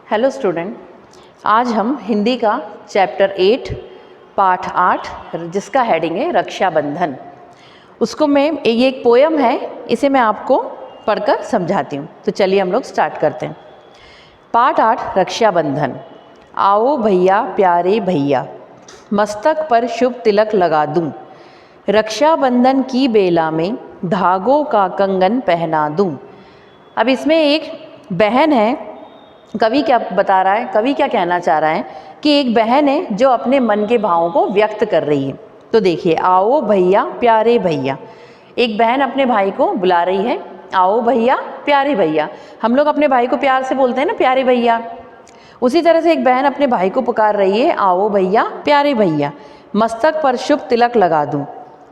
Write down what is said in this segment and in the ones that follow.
Hello student, आज हम हिंदी का चैप्टर 8 पाठ 8 जिसका हेडिंग है रक्षाबंधन। उसको मैं ये एक पोयम है, इसे मैं आपको पढ़कर समझाती हूँ। तो चलिए हम लोग स्टार्ट करते हैं। पाठ 8 रक्षाबंधन। आओ भैया प्यारे भैया, मस्तक पर शुभ तिलक लगा दूँ, रक्षाबंधन की बेला में धागों का कंगन पहना दूँ। अब इसमें एक बहन है। कवि क्या बता रहा है, कवि क्या कहना चाह रहा है कि एक बहन है जो अपने मन के भावों को व्यक्त कर रही है। तो देखिए, आओ भैया प्यारे भैया, एक बहन अपने भाई को बुला रही है, आओ भैया प्यारे भैया। हम लोग अपने भाई को प्यार से बोलते हैं ना, प्यारे भैया। उसी तरह से एक बहन अपने भाई को पुकार रही है, आओ भैया प्यारे भैया, मस्तक पर शुभ तिलक लगा दूं।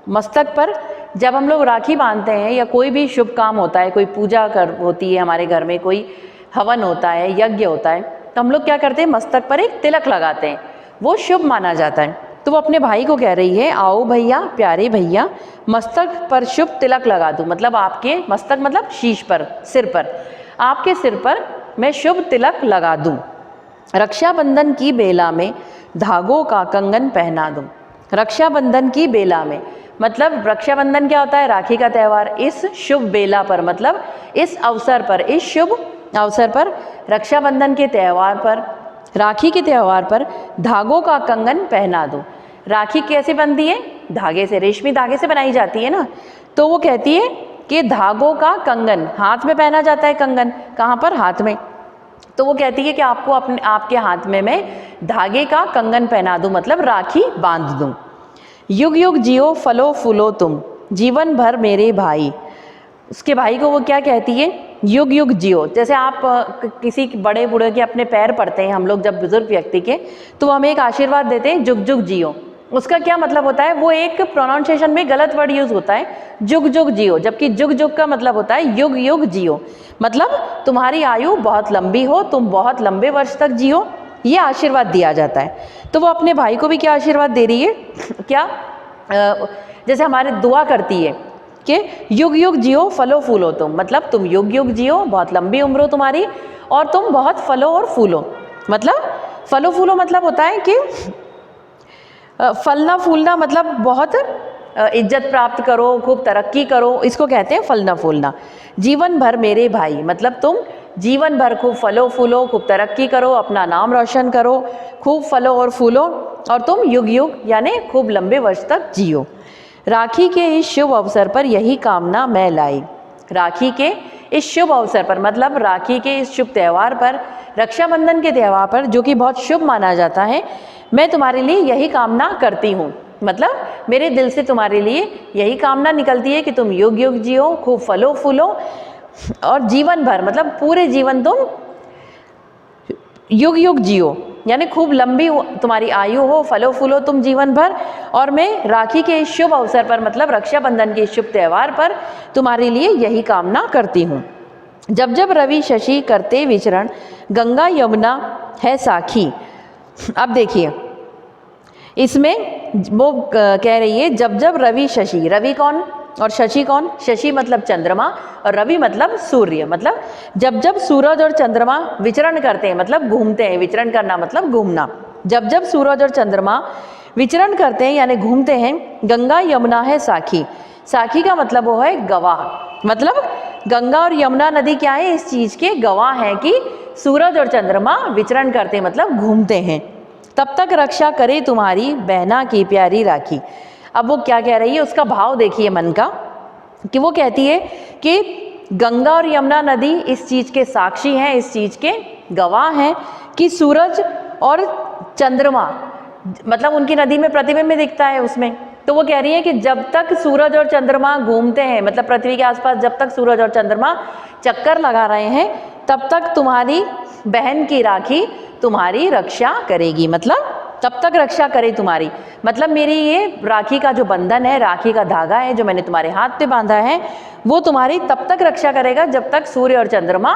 मस्तक पर जब हम लोग राखी बांधते हैं या कोई भी शुभ काम होता है, कोई पूजा होती है हमारे घर में, कोई हवन होता है, यज्ञ होता है, तो हम लोग क्या करते हैं, मस्तक पर एक तिलक लगाते हैं, वो शुभ माना जाता है। तो वो अपने भाई को कह रही है, आओ भैया प्यारे भैया, मस्तक पर शुभ तिलक लगा दूं। मतलब आपके मस्तक मतलब शीश पर, सिर पर, आपके सिर पर मैं शुभ तिलक लगा दूं, रक्षाबंधन की बेला में धागों का कंगन पहना दूं। रक्षाबंधन की बेला में मतलब रक्षाबंधन क्या होता है, राखी का त्यौहार। इस शुभ बेला पर मतलब इस अवसर पर, इस शुभ अवसर पर, रक्षाबंधन के त्यौहार पर, राखी के त्यौहार पर धागों का कंगन पहना दो। राखी कैसे बनती है, धागे से, रेशमी धागे से बनाई जाती है ना। तो वो कहती है कि धागों का कंगन, हाथ में पहना जाता है कंगन, कहाँ पर, हाथ में। तो वो कहती है कि आपको आपके हाथ में मैं धागे का कंगन पहना दूं, मतलब राखी बांध दूं। युग युग जियो फलो फूलो तुम, जीवन भर मेरे भाई। उसके भाई को वो क्या कहती है, युग युग जियो। जैसे आप किसी बड़े बूढ़े के अपने पैर पड़ते हैं हम लोग, जब बुजुर्ग व्यक्ति के, तो हमें एक आशीर्वाद देते हैं, जुग जुग जियो। उसका क्या मतलब होता है, वो एक प्रोनाउंसिएशन में गलत वर्ड यूज होता है, जुग जुग जियो, जबकि जुग जुग का मतलब होता है युग युग जियो। मतलब तुम्हारी आयु बहुत लंबी हो, तुम बहुत लंबे वर्ष तक जियो, ये आशीर्वाद दिया जाता है। तो वो अपने भाई को भी क्या आशीर्वाद दे रही है, क्या जैसे हमारे दुआ करती है कि युग युग जियो फलो फूलो तुम, मतलब तुम युग युग जियो, बहुत लंबी उम्र हो तुम्हारी, और तुम बहुत फलो और फूलो। मतलब फलो फूलो मतलब होता है कि फलना फूलना, मतलब बहुत इज्जत प्राप्त करो, खूब तरक्की करो, इसको कहते हैं फलना फूलना। जीवन भर मेरे भाई, मतलब तुम जीवन भर खूब फलो फूलो, खूब तरक्की करो, अपना नाम रोशन करो, खूब फलो और फूलो, और तुम युग युग यानी खूब लंबे वर्ष तक जियो। राखी के इस शुभ अवसर पर यही कामना मैं लाई। राखी के इस शुभ अवसर पर मतलब राखी के इस शुभ त्यौहार पर, रक्षाबंधन के त्यौहार पर, जो कि बहुत शुभ माना जाता है, मैं तुम्हारे लिए यही कामना करती हूँ। मतलब मेरे दिल से तुम्हारे लिए यही कामना निकलती है कि तुम युग युग जियो, खूब फलो फूलो, और जीवन भर मतलब पूरे जीवन तुम युग युग जियो, यानी खूब लंबी तुम्हारी आयु हो, फलो फूलो तुम जीवन भर। और मैं राखी के इस शुभ अवसर पर मतलब रक्षाबंधन के शुभ त्यौहार पर तुम्हारे लिए यही कामना करती हूँ। जब जब रवि शशि करते विचरण, गंगा यमुना है साखी। अब देखिए, इसमें वो कह रही है जब जब रवि शशि, रवि कौन और शशि कौन, शशि मतलब चंद्रमा और रवि मतलब सूर्य। मतलब जब जब सूरज और चंद्रमा विचरण करते हैं, मतलब घूमते हैं, विचरण करना मतलब घूमना, जब जब सूरज और चंद्रमा विचरण करते हैं यानी घूमते हैं, गंगा यमुना है साखी। साखी का मतलब वो है गवाह, मतलब गंगा और यमुना नदी क्या है, इस चीज के गवाह हैं कि सूरज और चंद्रमा विचरण करते हैं, मतलब घूमते हैं। तब तक रक्षा करे तुम्हारी बहना की प्यारी राखी। अब वो क्या कह रही है, उसका भाव देखिए मन का, कि वो कहती है कि गंगा और यमुना नदी इस चीज के साक्षी हैं, इस चीज के गवाह हैं कि सूरज और चंद्रमा, मतलब उनकी नदी में प्रतिबिंब में दिखता है उसमें। तो वो कह रही है कि जब तक सूरज और चंद्रमा घूमते हैं, मतलब पृथ्वी के आसपास जब तक सूरज और चंद्रमा चक्कर लगा रहे हैं, तब तक तुम्हारी बहन की राखी तुम्हारी रक्षा करेगी। मतलब तब तक रक्षा करे तुम्हारी, मतलब मेरी ये राखी का जो बंधन है, राखी का धागा है जो मैंने तुम्हारे हाथ पे बांधा है, वो तुम्हारी तब तक रक्षा करेगा जब तक सूर्य और चंद्रमा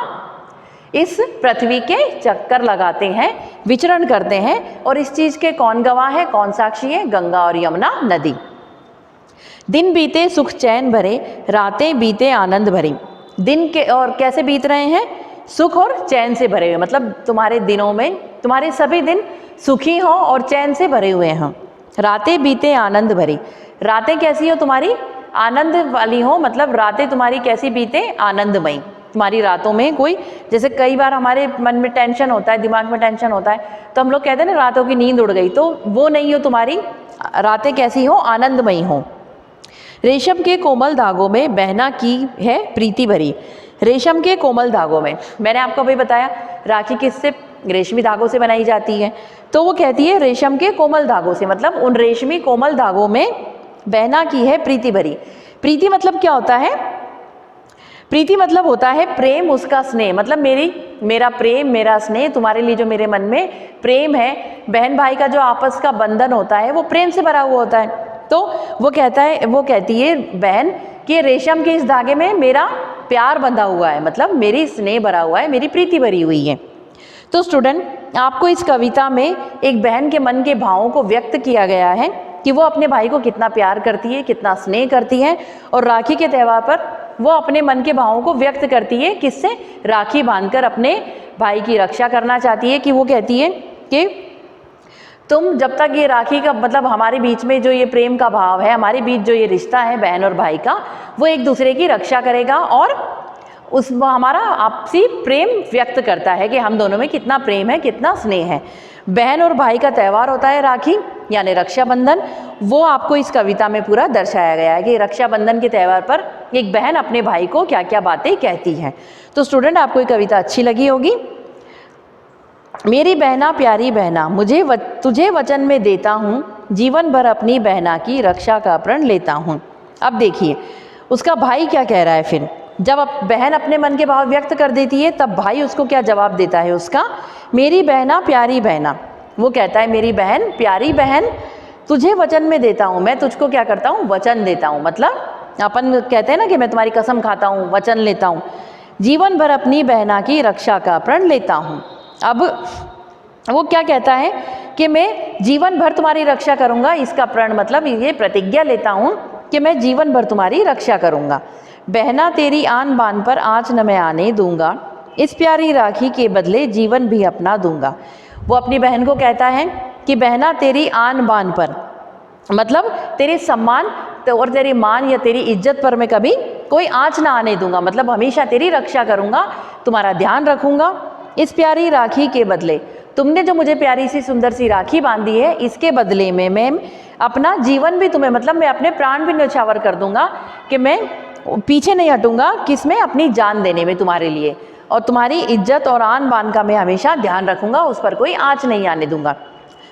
इस पृथ्वी के चक्कर लगाते हैं, विचरण करते हैं। और इस चीज के कौन गवाह है, कौन साक्षी है, गंगा और यमुना नदी। दिन बीते सुख चैन भरे, रातें बीते आनंद भरी। दिन के और कैसे बीत रहे हैं, सुख और चैन से भरे हुए, मतलब तुम्हारे दिनों में तुम्हारे सभी दिन सुखी हो और चैन से भरे हुए हों। रातें बीते आनंद भरी, रातें कैसी हो तुम्हारी? आनंद वाली हो, मतलब रातें तुम्हारी कैसी बीते? आनंदमयी। तुम्हारी रातों में कोई, जैसे कई बार हमारे मन में टेंशन होता है, दिमाग में टेंशन होता है, तो हम लोग कहते हैं ना रातों की नींद उड़ गई, तो वो नहीं हो तुम्हारी। रातें कैसी हो? आनंदमयी हो। रेशम के कोमल धागों में बहना की है प्रीति भरी, रेशम के कोमल धागों में, मैंने आपको अभी बताया राखी किससे? रेशमी धागों से बनाई जाती है, तो वो कहती है रेशम के कोमल धागों से, मतलब उन रेशमी कोमल धागों में बहना की है प्रीति भरी। प्रीति मतलब क्या होता है? प्रीति मतलब होता है प्रेम, उसका स्नेह, मतलब मेरा प्रेम, मेरा स्नेह, तुम्हारे लिए जो मेरे मन में प्रेम है, बहन भाई का जो आपस का बंधन होता है वो प्रेम से भरा हुआ होता है। तो वो कहती है बहन कि रेशम के इस धागे में मेरा प्यार बंधा हुआ है, मतलब मेरी स्नेह भरा हुआ है, मेरी प्रीति भरी हुई है। तो स्टूडेंट, आपको इस कविता में एक बहन के मन के भावों को व्यक्त किया गया है कि वो अपने भाई को कितना प्यार करती है, कितना स्नेह करती है, और राखी के त्यौहार पर वो अपने मन के भावों को व्यक्त करती है। किससे? राखी बांधकर अपने भाई की रक्षा करना चाहती है। कि वो कहती है कि तुम जब तक ये राखी का, मतलब हमारे बीच में जो ये प्रेम का भाव है, हमारे बीच जो ये रिश्ता है बहन और भाई का, वो एक दूसरे की रक्षा करेगा और उस हमारा आपसी प्रेम व्यक्त करता है कि हम दोनों में कितना प्रेम है, कितना स्नेह है। बहन और भाई का त्यौहार होता है राखी, यानी रक्षाबंधन। वो आपको इस कविता में पूरा दर्शाया गया है कि रक्षाबंधन के त्यौहार पर एक बहन अपने भाई को क्या क्या बातें कहती है। तो स्टूडेंट, आपको ये कविता अच्छी लगी होगी। मेरी बहना प्यारी बहना, तुझे वचन में देता हूँ, जीवन भर अपनी बहना की रक्षा का प्रण लेता हूँ। अब देखिए उसका भाई क्या कह रहा है। फिर जब बहन अपने मन के भाव व्यक्त कर देती है, तब भाई उसको क्या जवाब देता है उसका? मेरी बहना प्यारी बहना। वो कहता है मेरी बहन प्यारी बहन, तुझे वचन में देता हूँ, मैं तुझको क्या करता हूँ? वचन देता हूँ। मतलब अपन कहते हैं ना कि मैं तुम्हारी कसम खाता हूँ, वचन लेता हूँ। जीवन भर अपनी बहना की रक्षा का प्रण लेता हूँ। अब वो क्या कहता है कि मैं जीवन भर तुम्हारी रक्षा करूँगा, इसका प्रण मतलब ये प्रतिज्ञा लेता हूँ कि मैं जीवन भर तुम्हारी रक्षा करूँगा। बहना तेरी आन बान पर आँच न मैं आने दूंगा, इस प्यारी राखी के बदले जीवन भी अपना दूंगा। वो अपनी बहन को कहता है कि बहना तेरी आन बान पर, मतलब तेरे सम्मान और तेरी मान या तेरी इज्जत पर मैं कभी कोई आँच ना आने दूंगा, मतलब हमेशा तेरी रक्षा करूँगा, तुम्हारा ध्यान रखूँगा। इस प्यारी राखी के बदले, तुमने जो मुझे प्यारी सी सुंदर सी राखी बांधी है, इसके बदले में मैं अपना जीवन भी तुम्हें, मतलब मैं अपने प्राण भी न्यौछावर कर दूंगा कि मैं पीछे नहीं हटूंगा, किसमें? अपनी जान देने में तुम्हारे लिए, और तुम्हारी इज्जत और आन बान का मैं हमेशा ध्यान रखूंगा, उस पर कोई आँच नहीं आने दूंगा।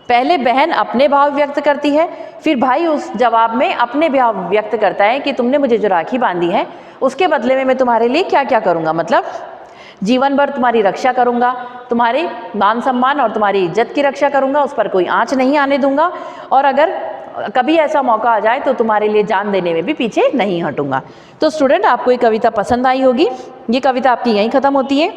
पहले बहन अपने भाव व्यक्त करती है, फिर भाई उस जवाब में अपने भाव व्यक्त करता है कि तुमने मुझे जो राखी बांधी है उसके बदले में मैं तुम्हारे लिए क्या क्या करूँगा, मतलब जीवन भर तुम्हारी रक्षा करूँगा, तुम्हारे मान सम्मान और तुम्हारी इज्जत की रक्षा करूँगा, उस पर कोई आँच नहीं आने दूंगा, और अगर कभी ऐसा मौका आ जाए तो तुम्हारे लिए जान देने में भी पीछे नहीं हटूंगा। तो स्टूडेंट, आपको ये कविता पसंद आई होगी। ये कविता आपकी यहीं ख़त्म होती है।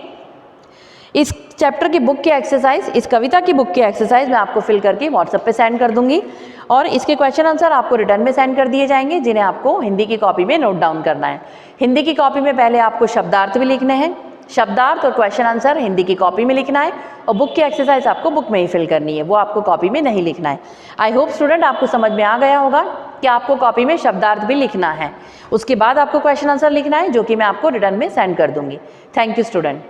इस चैप्टर की बुक के एक्सरसाइज, इस कविता की बुक के एक्सरसाइज मैं आपको फिल करके व्हाट्सएप पे सेंड कर दूंगी, और इसके क्वेश्चन आंसर आपको रिटर्न में सेंड कर दिए जाएंगे, जिन्हें आपको हिंदी की कॉपी में नोट डाउन करना है। हिंदी की कॉपी में पहले आपको शब्दार्थ भी लिखने हैं, शब्दार्थ और क्वेश्चन आंसर हिंदी की कॉपी में लिखना है, और बुक की एक्सरसाइज आपको बुक में ही फिल करनी है, वो आपको कॉपी में नहीं लिखना है। आई होप स्टूडेंट आपको समझ में आ गया होगा कि आपको कॉपी में शब्दार्थ भी लिखना है, उसके बाद आपको क्वेश्चन आंसर लिखना है, जो कि मैं आपको रिटर्न में सेंड कर दूंगी। Thank you student.